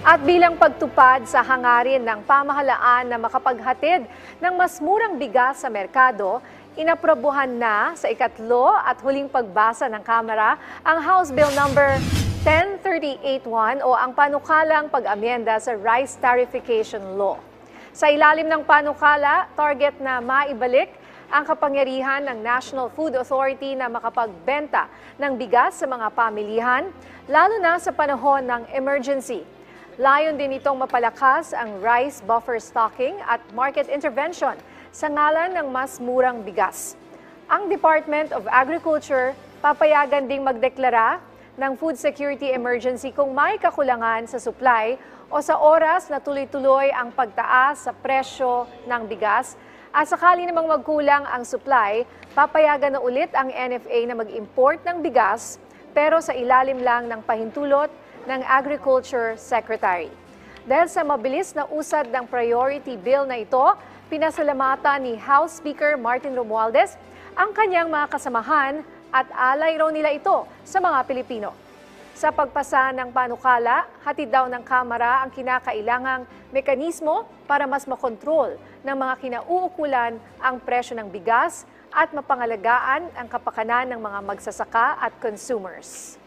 At bilang pagtupad sa hangarin ng pamahalaan na makapaghatid ng mas murang bigas sa merkado, inaprobuhan na sa ikatlo at huling pagbasa ng Kamara ang House Bill number 10381 o ang panukalang pag-amyenda sa Rice Tarification Law. Sa ilalim ng panukala, target na maibalik ang kapangyarihan ng National Food Authority na makapagbenta ng bigas sa mga pamilihan, lalo na sa panahon ng emergency. Layon din itong mapalakas ang rice buffer stocking at market intervention sa ngalan ng mas murang bigas. Ang Department of Agriculture papayagan ding magdeklara ng food security emergency kung may kakulangan sa supply o sa oras na tuloy-tuloy ang pagtaas sa presyo ng bigas. At sakali namang magkulang ang supply, papayagan na ulit ang NFA na mag-import ng bigas pero sa ilalim lang ng pahintulot ng Agriculture Secretary. Dahil sa mabilis na usad ng priority bill na ito, pinasalamatan ni House Speaker Martin Romualdez ang kanyang mga kasamahan at alay raw nila ito sa mga Pilipino. Sa pagpasa ng panukala, hatid daw ng Kamara ang kinakailangang mekanismo para mas makontrol ng mga kinauukulan ang presyo ng bigas at mapangalagaan ang kapakanan ng mga magsasaka at consumers.